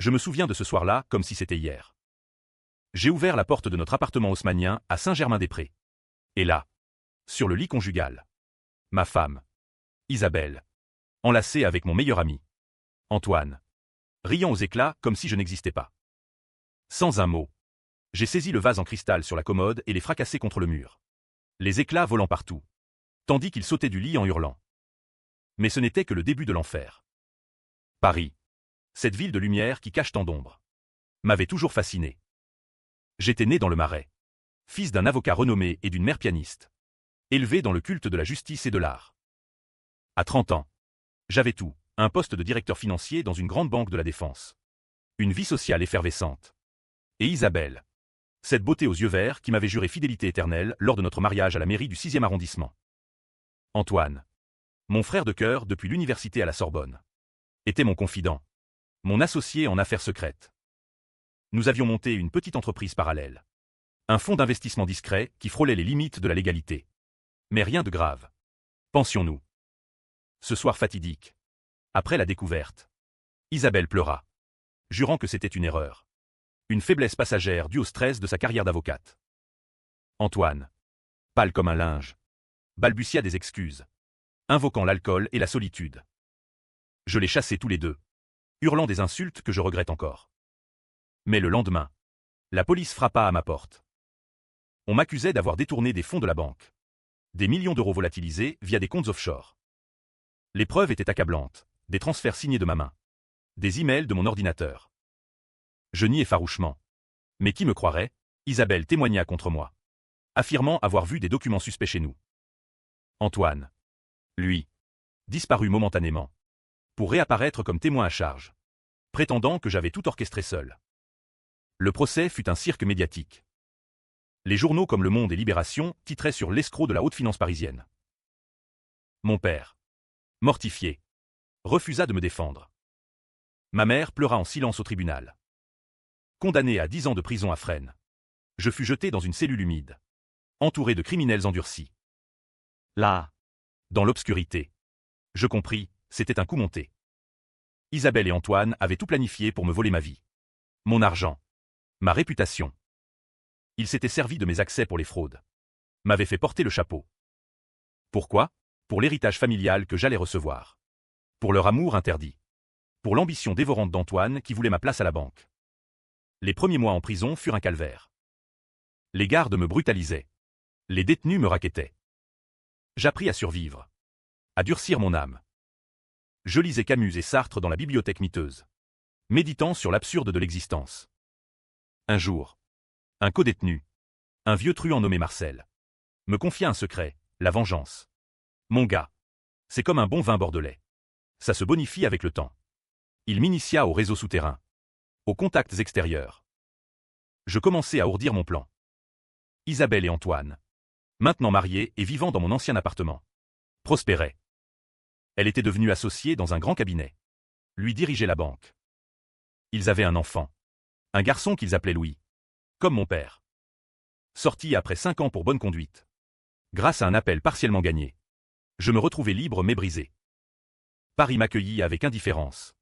Je me souviens de ce soir-là comme si c'était hier. J'ai ouvert la porte de notre appartement haussmannien à Saint-Germain-des-Prés. Et là, sur le lit conjugal, ma femme, Isabelle, enlacée avec mon meilleur ami, Antoine, riant aux éclats comme si je n'existais pas. Sans un mot, j'ai saisi le vase en cristal sur la commode et l'ai fracassé contre le mur. Les éclats volant partout, tandis qu'il sautait du lit en hurlant. Mais ce n'était que le début de l'enfer. Paris, cette ville de lumière qui cache tant d'ombre, m'avait toujours fasciné. J'étais né dans le Marais, fils d'un avocat renommé et d'une mère pianiste, élevé dans le culte de la justice et de l'art. À 30 ans, j'avais tout, un poste de directeur financier dans une grande banque de la Défense, une vie sociale effervescente. Et Isabelle, cette beauté aux yeux verts qui m'avait juré fidélité éternelle lors de notre mariage à la mairie du 6e arrondissement. Antoine, mon frère de cœur depuis l'université à la Sorbonne, était mon confident, mon associé en affaires secrètes. Nous avions monté une petite entreprise parallèle. Un fonds d'investissement discret qui frôlait les limites de la légalité. Mais rien de grave. Pensions-nous. Ce soir fatidique, après la découverte, Isabelle pleura, jurant que c'était une erreur. Une faiblesse passagère due au stress de sa carrière d'avocate. Antoine, pâle comme un linge, balbutia des excuses, invoquant l'alcool et la solitude. Je les chassai tous les deux, hurlant des insultes que je regrette encore. Mais le lendemain, la police frappa à ma porte. On m'accusait d'avoir détourné des fonds de la banque. Des millions d'euros volatilisés via des comptes offshore. Les preuves étaient accablantes, des transferts signés de ma main. Des emails de mon ordinateur. Je niai farouchement. Mais qui me croirait? Isabelle témoigna contre moi, affirmant avoir vu des documents suspects chez nous. Antoine, lui, disparut momentanément, pour réapparaître comme témoin à charge, prétendant que j'avais tout orchestré seul. Le procès fut un cirque médiatique. Les journaux comme Le Monde et Libération titraient sur l'escroc de la haute finance parisienne. Mon père, mortifié, refusa de me défendre. Ma mère pleura en silence au tribunal. Condamné à 10 ans de prison à Fresnes, je fus jeté dans une cellule humide, entouré de criminels endurcis. Là, dans l'obscurité, je compris, c'était un coup monté. Isabelle et Antoine avaient tout planifié pour me voler ma vie. Mon argent, ma réputation. Ils s'étaient servis de mes accès pour les fraudes. M'avaient fait porter le chapeau. Pourquoi? Pour l'héritage familial que j'allais recevoir. Pour leur amour interdit. Pour l'ambition dévorante d'Antoine qui voulait ma place à la banque. Les premiers mois en prison furent un calvaire. Les gardes me brutalisaient. Les détenus me racketaient. J'appris à survivre. À durcir mon âme. Je lisais Camus et Sartre dans la bibliothèque miteuse, méditant sur l'absurde de l'existence. Un jour, un codétenu, un vieux truand nommé Marcel, me confia un secret, la vengeance. Mon gars, c'est comme un bon vin bordelais. Ça se bonifie avec le temps. Il m'initia au réseau souterrain, aux contacts extérieurs. Je commençai à ourdir mon plan. Isabelle et Antoine, maintenant mariés et vivant dans mon ancien appartement, prospéraient. Elle était devenue associée dans un grand cabinet. Lui dirigeait la banque. Ils avaient un enfant. Un garçon qu'ils appelaient Louis. Comme mon père. Sorti après 5 ans pour bonne conduite. Grâce à un appel partiellement gagné. Je me retrouvais libre mais brisé. Paris m'accueillit avec indifférence.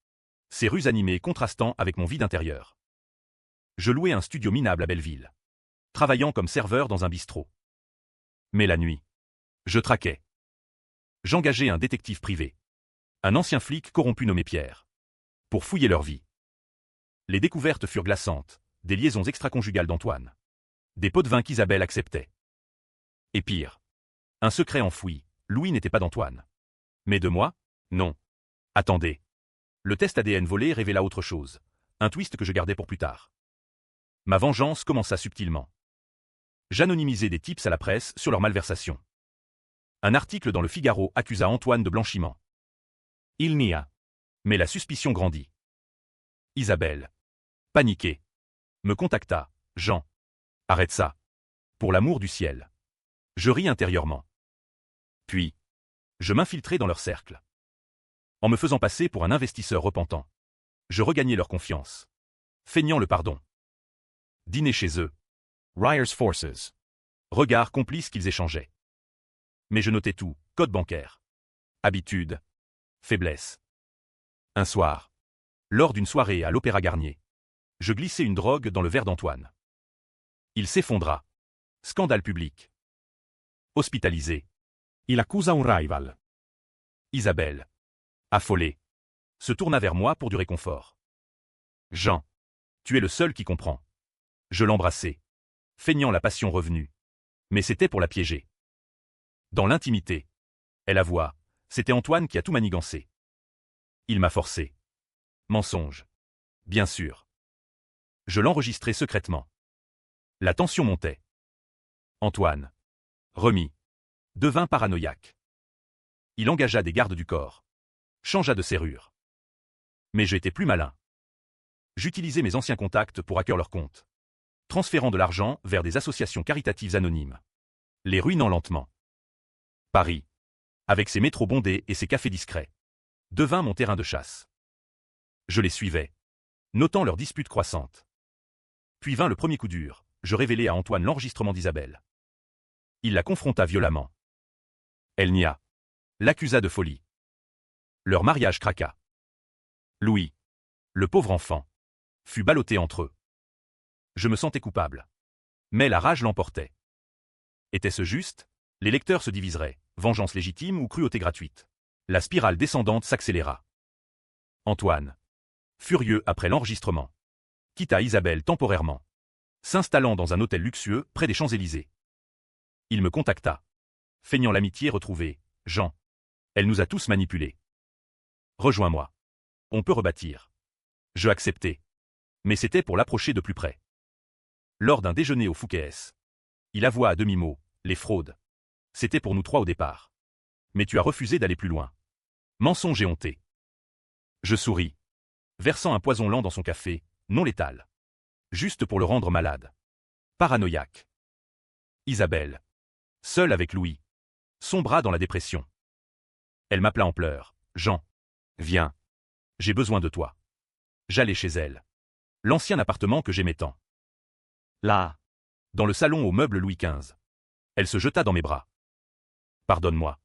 Ses rues animées contrastant avec mon vide intérieur. Je louais un studio minable à Belleville. Travaillant comme serveur dans un bistrot. Mais la nuit, je traquais. J'engageai un détective privé. Un ancien flic corrompu nommé Pierre. Pour fouiller leur vie. Les découvertes furent glaçantes, des liaisons extraconjugales d'Antoine. Des pots de vin qu'Isabelle acceptait. Et pire. Un secret enfoui, Louis n'était pas d'Antoine. Mais de moi? Non. Attendez. Le test ADN volé révéla autre chose. Un twist que je gardais pour plus tard. Ma vengeance commença subtilement. J'anonymisai des tips à la presse sur leur malversation. Un article dans le Figaro accusa Antoine de blanchiment. Il nia. Mais la suspicion grandit. Isabelle, paniquée, me contacta. Jean, arrête ça. Pour l'amour du ciel. Je ris intérieurement. Puis, je m'infiltrai dans leur cercle. En me faisant passer pour un investisseur repentant. Je regagnai leur confiance. Feignant le pardon. Dîner chez eux. Ryer's Forces. Regards complices qu'ils échangeaient. Mais je notais tout, code bancaire. Habitude. Faiblesse. Un soir, Lors d'une soirée à l'Opéra Garnier, je glissai une drogue dans le verre d'Antoine. Il s'effondra. Scandale public. Hospitalisé. Il accusa un rival. Isabelle, affolée, se tourna vers moi pour du réconfort. Jean, tu es le seul qui comprend. Je l'embrassai, feignant la passion revenue. Mais c'était pour la piéger. Dans l'intimité, elle avoua, c'était Antoine qui a tout manigancé. Il m'a forcé. Mensonge. Bien sûr. Je l'enregistrai secrètement. La tension montait. Antoine, remis, devint paranoïaque. Il engagea des gardes du corps. Changea de serrure. Mais j'étais plus malin. J'utilisais mes anciens contacts pour hacker leurs comptes, transférant de l'argent vers des associations caritatives anonymes, les ruinant lentement. Paris, avec ses métros bondés et ses cafés discrets, devint mon terrain de chasse. Je les suivais, notant leurs disputes croissantes. Puis vint le premier coup dur, je révélai à Antoine l'enregistrement d'Isabelle. Il la confronta violemment. Elle nia, l'accusa de folie. Leur mariage craqua. Louis, le pauvre enfant, fut ballotté entre eux. Je me sentais coupable. Mais la rage l'emportait. Était-ce juste? Les lecteurs se diviseraient, vengeance légitime ou cruauté gratuite. La spirale descendante s'accéléra. Antoine, furieux après l'enregistrement, quitta Isabelle temporairement, s'installant dans un hôtel luxueux près des Champs-Élysées. Il me contacta, feignant l'amitié retrouvée. Jean, elle nous a tous manipulés. Rejoins-moi. On peut rebâtir. Je acceptai. Mais c'était pour l'approcher de plus près. Lors d'un déjeuner au Fouquet's, il avoua à demi-mot, les fraudes. C'était pour nous trois au départ. Mais tu as refusé d'aller plus loin. Mensonge éhonté. Je souris, versant un poison lent dans son café, non létal. Juste pour le rendre malade. Paranoïaque. Isabelle, seule avec Louis, sombra dans la dépression. Elle m'appela en pleurs. Jean, viens. J'ai besoin de toi. J'allai chez elle. L'ancien appartement que j'aimais tant. Là, dans le salon aux meubles Louis XV. Elle se jeta dans mes bras. Pardonne-moi.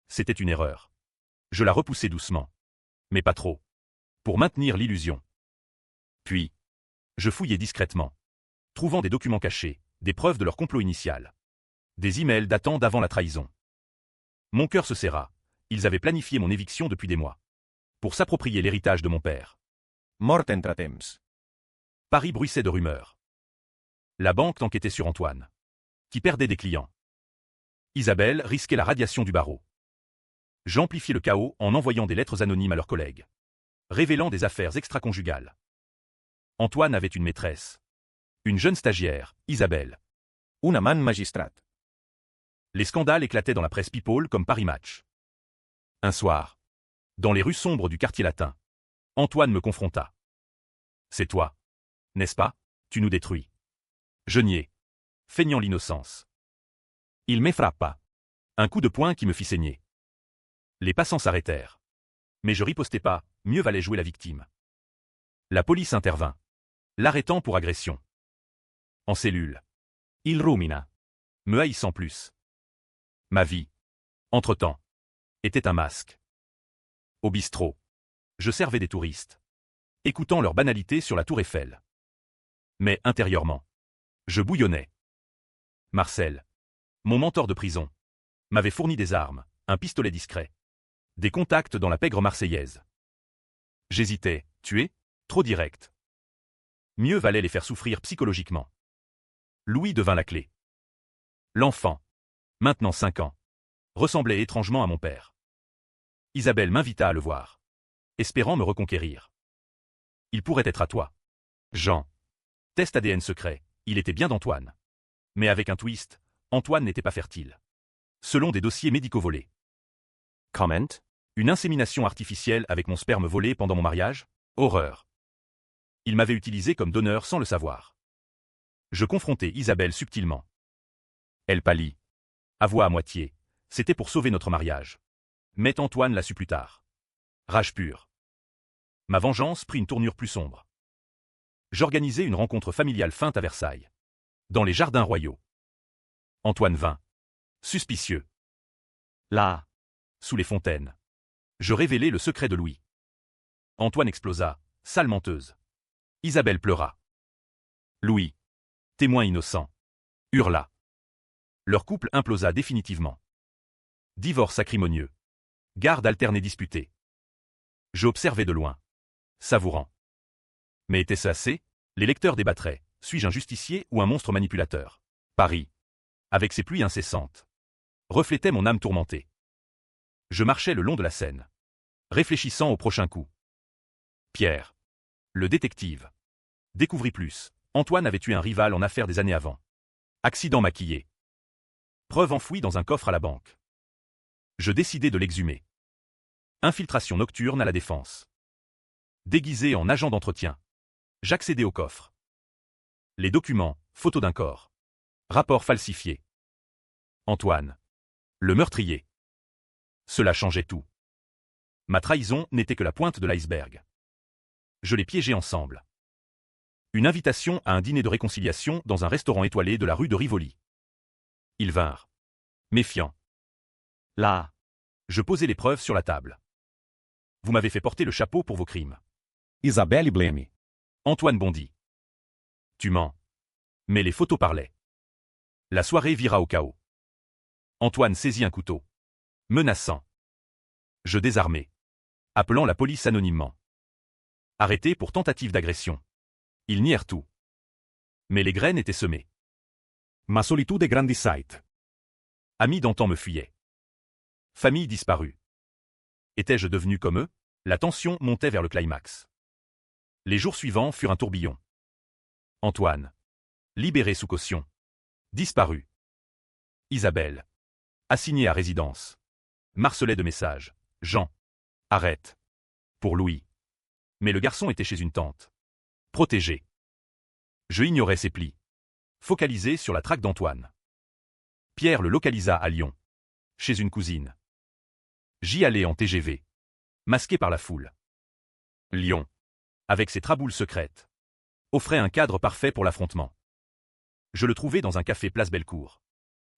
C'était une erreur. Je la repoussai doucement. Mais pas trop. Pour maintenir l'illusion. Puis, je fouillai discrètement, trouvant des documents cachés, des preuves de leur complot initial. Des emails datant d'avant la trahison. Mon cœur se serra. Ils avaient planifié mon éviction depuis des mois. Pour s'approprier l'héritage de mon père. Mort entre temps. Paris bruissait de rumeurs. La banque enquêtait sur Antoine, qui perdait des clients. Isabelle risquait la radiation du barreau. J'amplifiais le chaos en envoyant des lettres anonymes à leurs collègues, révélant des affaires extra-conjugales. Antoine avait une maîtresse. Une jeune stagiaire, Isabelle. Una man magistrat. Les scandales éclataient dans la presse people comme Paris Match. Un soir, dans les rues sombres du quartier latin, Antoine me confronta. C'est toi, n'est-ce pas? Tu nous détruis. Je niai, feignant l'innocence. Il m'effrappa. Un coup de poing qui me fit saigner. Les passants s'arrêtèrent. Mais je ripostai pas, mieux valait jouer la victime. La police intervint, l'arrêtant pour agression. En cellule. Il rumina, me haïssant plus. Ma vie, entre-temps, était un masque. Au bistrot, je servais des touristes, écoutant leur banalité sur la tour Eiffel. Mais intérieurement, je bouillonnais. Marcel, mon mentor de prison, m'avait fourni des armes, un pistolet discret, des contacts dans la pègre marseillaise. J'hésitais, tuer, trop direct. Mieux valait les faire souffrir psychologiquement. Louis devint la clé. L'enfant, maintenant 5 ans, ressemblait étrangement à mon père. Isabelle m'invita à le voir, espérant me reconquérir. Il pourrait être à toi. Jean. Test ADN secret, il était bien d'Antoine. Mais avec un twist, Antoine n'était pas fertile. Selon des dossiers médicaux volés. Comment? Une insémination artificielle avec mon sperme volé pendant mon mariage? Horreur. Il m'avait utilisé comme donneur sans le savoir. Je confrontai Isabelle subtilement. Elle pâlit. Avoua à moitié. C'était pour sauver notre mariage. Mais Antoine l'a su plus tard. Rage pure. Ma vengeance prit une tournure plus sombre. J'organisai une rencontre familiale feinte à Versailles. Dans les jardins royaux. Antoine vint. Suspicieux. Là, sous les fontaines. Je révélai le secret de Louis. Antoine explosa. Sale menteuse. Isabelle pleura. Louis, témoin innocent, hurla. Leur couple implosa définitivement. Divorce acrimonieux. Garde alternée disputée. Je observais de loin, savourant. Mais était-ce assez? Les lecteurs débattraient. Suis-je un justicier ou un monstre manipulateur? Paris, avec ses pluies incessantes, reflétait mon âme tourmentée. Je marchais le long de la Seine, réfléchissant au prochain coup. Pierre, le détective, découvrit plus. Antoine avait tué un rival en affaires des années avant. Accident maquillé. Preuve enfouie dans un coffre à la banque. Je décidai de l'exhumer. Infiltration nocturne à la défense. Déguisé en agent d'entretien, j'accédai au coffre. Les documents, photos d'un corps. Rapport falsifié. Antoine, le meurtrier. Cela changeait tout. Ma trahison n'était que la pointe de l'iceberg. Je les piégeai ensemble. Une invitation à un dîner de réconciliation dans un restaurant étoilé de la rue de Rivoli. Ils vinrent. Méfiants. Là, je posai les preuves sur la table. Vous m'avez fait porter le chapeau pour vos crimes. Isabelle blême. Antoine bondit. Tu mens. Mais les photos parlaient. La soirée vira au chaos. Antoine saisit un couteau. Menaçant. Je désarmai. Appelant la police anonymement. Arrêté pour tentative d'agression. Ils nièrent tout. Mais les graines étaient semées. Ma solitude grandissait. Amis d'antan me fuyaient. Famille disparue. Étais-je devenu comme eux? La tension montait vers le climax. Les jours suivants furent un tourbillon. Antoine, libéré sous caution. Disparu. Isabelle, assignée à résidence. Marcelait de messages. Jean, arrête. Pour Louis. Mais le garçon était chez une tante. Protégé. Je ignorais ses plis. Focalisé sur la traque d'Antoine. Pierre le localisa à Lyon. Chez une cousine. J'y allais en TGV. Masqué par la foule. Lyon, avec ses traboules secrètes, offrait un cadre parfait pour l'affrontement. Je le trouvai dans un café place Bellecour,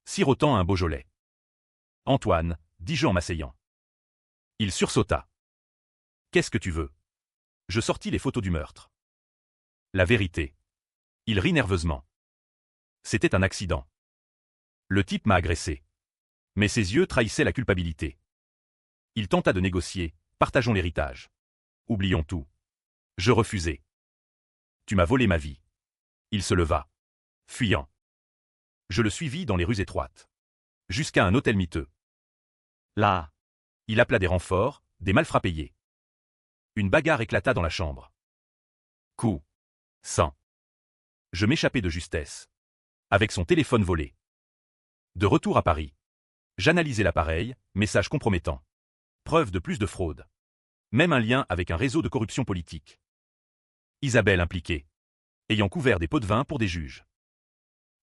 sirotant un Beaujolais. Antoine, dis-je en m'asseyant. Il sursauta. Qu'est-ce que tu veux? Je sortis les photos du meurtre. La vérité. Il rit nerveusement. C'était un accident. Le type m'a agressé. Mais ses yeux trahissaient la culpabilité. Il tenta de négocier, partageons l'héritage. Oublions tout. Je refusai. Tu m'as volé ma vie. Il se leva. Fuyant. Je le suivis dans les rues étroites. Jusqu'à un hôtel miteux. Là, il appela des renforts, des malfrats payés. Une bagarre éclata dans la chambre. Coup. Sang. Je m'échappai de justesse. Avec son téléphone volé. De retour à Paris. J'analysai l'appareil, message compromettant. Preuve de plus de fraude. Même un lien avec un réseau de corruption politique. Isabelle impliquée. Ayant couvert des pots de vin pour des juges.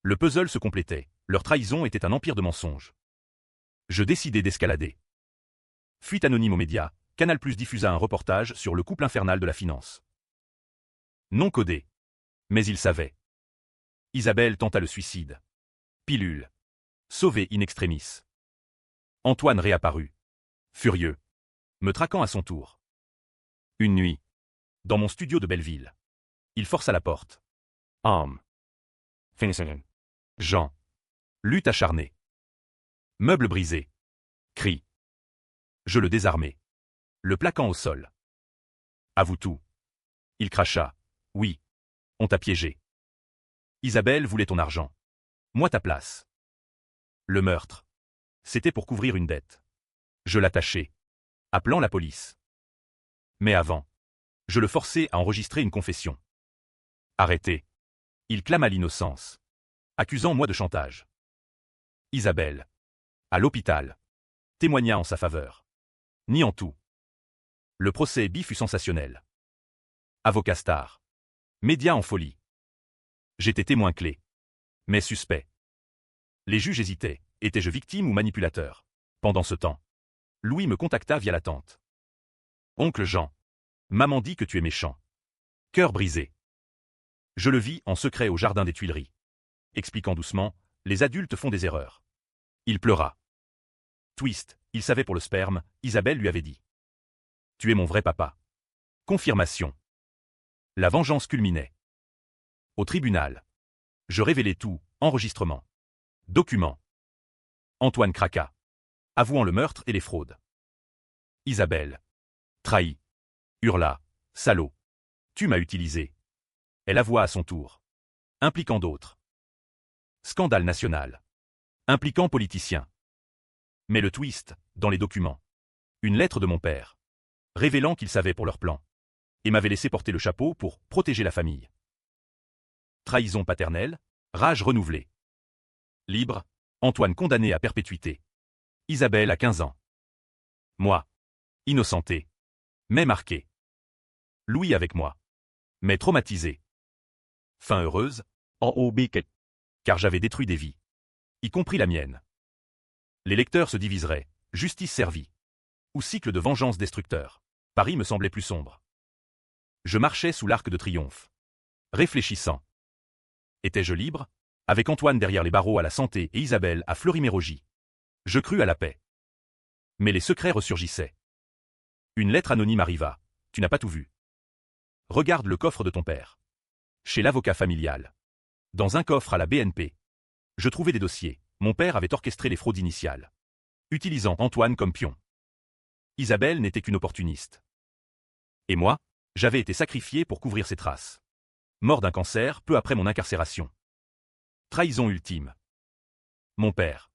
Le puzzle se complétait, leur trahison était un empire de mensonges. Je décidai d'escalader. Fuite anonyme aux médias, Canal+ diffusa un reportage sur le couple infernal de la finance. Non codé. Mais il savait. Isabelle tenta le suicide. Pilule. Sauvé in extremis. Antoine réapparut. Furieux. Me traquant à son tour. Une nuit. Dans mon studio de Belleville. Il força la porte. Homme. Finissez. Jean. Lutte acharnée. Meuble brisé. Cri. Je le désarmai. Le plaquant au sol. Avoue tout. Il cracha. Oui. On t'a piégé. Isabelle voulait ton argent. Moi ta place. Le meurtre. C'était pour couvrir une dette. Je l'attachai. Appelant la police. Mais avant. Je le forçai à enregistrer une confession. Arrêté. Il clama l'innocence. Accusant moi de chantage. Isabelle. À l'hôpital. Témoigna en sa faveur. Niant tout. Le procès Bi fut sensationnel. Avocat star. Médias en folie. J'étais témoin clé. Mais suspect. Les juges hésitaient. Étais-je victime ou manipulateur? Pendant ce temps, Louis me contacta via la tante. Oncle Jean. Maman dit que tu es méchant. Cœur brisé. Je le vis en secret au jardin des Tuileries. Expliquant doucement, les adultes font des erreurs. Il pleura. Twist, il savait pour le sperme, Isabelle lui avait dit. Tu es mon vrai papa. Confirmation. La vengeance culminait. Au tribunal. Je révélai tout, enregistrement. Documents. Antoine craqua, avouant le meurtre et les fraudes. Isabelle. Trahie. Hurla. Salaud. Tu m'as utilisé. Elle avoua à son tour. Impliquant d'autres. Scandale national. Impliquant politiciens. Mais le twist, dans les documents. Une lettre de mon père. Révélant qu'il savait pour leur plan. Et m'avait laissé porter le chapeau pour protéger la famille. Trahison paternelle, rage renouvelée. Libre, Antoine condamné à perpétuité. Isabelle à 15 ans. Moi. Innocenté. Mais marqué. Louis avec moi. Mais traumatisé. Fin heureuse, car j'avais détruit des vies. Y compris la mienne. Les lecteurs se diviseraient, justice servie. Ou cycle de vengeance destructeur. Paris me semblait plus sombre. Je marchais sous l'arc de triomphe. Réfléchissant. Étais-je libre? Avec Antoine derrière les barreaux à la santé et Isabelle à Fleury-Mérogis. Je crus à la paix. Mais les secrets ressurgissaient. Une lettre anonyme arriva. Tu n'as pas tout vu. Regarde le coffre de ton père. Chez l'avocat familial. Dans un coffre à la BNP. Je trouvais des dossiers. Mon père avait orchestré les fraudes initiales. Utilisant Antoine comme pion. Isabelle n'était qu'une opportuniste. Et moi, j'avais été sacrifié pour couvrir ses traces. Mort d'un cancer peu après mon incarcération. Trahison ultime. Mon père.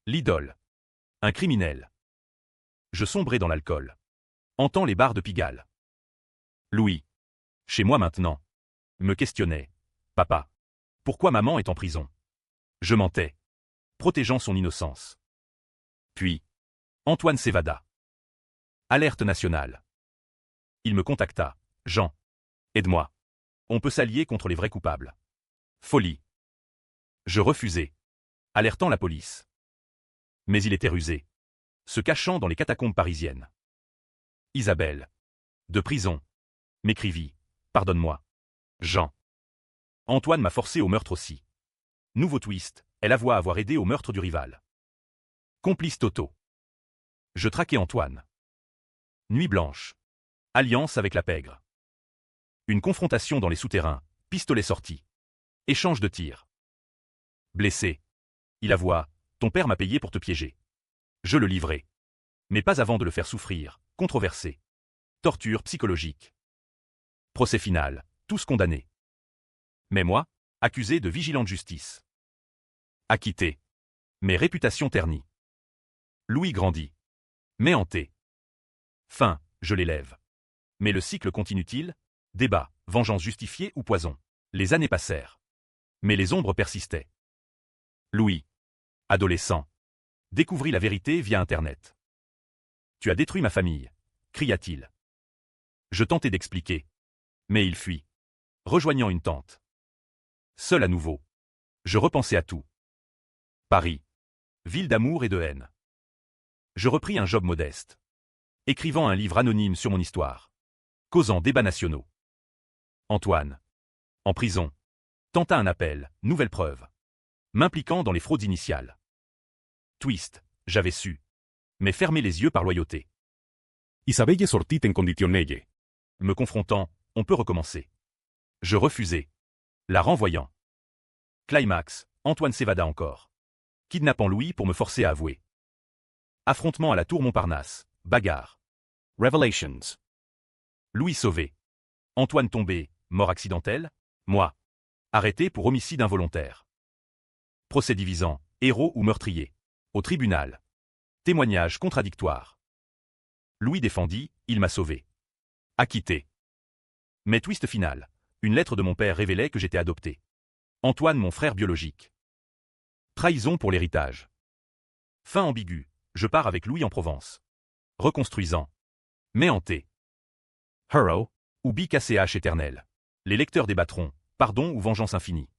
L'idole. Un criminel. Je sombrais dans l'alcool. Entends les bars de Pigalle. Louis. Chez moi maintenant. Me questionnait. Papa. Pourquoi maman est en prison? Je mentais. Protégeant son innocence. Puis. Antoine s'évada. Alerte nationale. Il me contacta. Jean. Aide-moi. On peut s'allier contre les vrais coupables. Folie. Je refusai. Alertant la police. Mais il était rusé. Se cachant dans les catacombes parisiennes. Isabelle. De prison. M'écrivit. Pardonne-moi. Jean. Antoine m'a forcé au meurtre aussi. Nouveau twist, elle avoua avoir aidé au meurtre du rival. Complice Toto. Je traquai Antoine. Nuit blanche. Alliance avec la pègre. Une confrontation dans les souterrains, pistolet sorti. Échange de tirs. Blessé. Il avoua, ton père m'a payé pour te piéger. Je le livrai. Mais pas avant de le faire souffrir, controversé. Torture psychologique. Procès final, tous condamnés. Mais moi, accusé de vigilante justice. Acquitté. Mais réputation ternie. Louis grandit. Mais hanté. Fin, je l'élève. Mais le cycle continue-t-il? Débat, vengeance justifiée ou poison? Les années passèrent. Mais les ombres persistaient. Louis. Adolescent. Découvrit la vérité via Internet. Tu as détruit ma famille, cria-t-il. Je tentai d'expliquer. Mais il fuit. Rejoignant une tante. Seul à nouveau. Je repensais à tout. Paris. Ville d'amour et de haine. Je repris un job modeste. Écrivant un livre anonyme sur mon histoire. Causant débats nationaux. Antoine. En prison. Tenta un appel, nouvelle preuve. M'impliquant dans les fraudes initiales. Twist, j'avais su. Mais fermer les yeux par loyauté. Isabelle sortit en conditionnelle. Me confrontant, on peut recommencer. Je refusai. La renvoyant. Climax, Antoine s'évada encore. Kidnappant Louis pour me forcer à avouer. Affrontement à la tour Montparnasse, bagarre. Revelations. Louis sauvé. Antoine tombé, mort accidentelle. Moi. Arrêté pour homicide involontaire. Procès divisant, héros ou meurtrier. Au tribunal. Témoignage contradictoire. Louis défendit, il m'a sauvé. Acquitté. Mais twist final. Une lettre de mon père révélait que j'étais adopté. Antoine mon frère biologique. Trahison pour l'héritage. Fin ambiguë. Je pars avec Louis en Provence. Reconstruisant. Mais hanté. Hero. Ou BKCH éternel. Les lecteurs débattront, pardon ou vengeance infinie.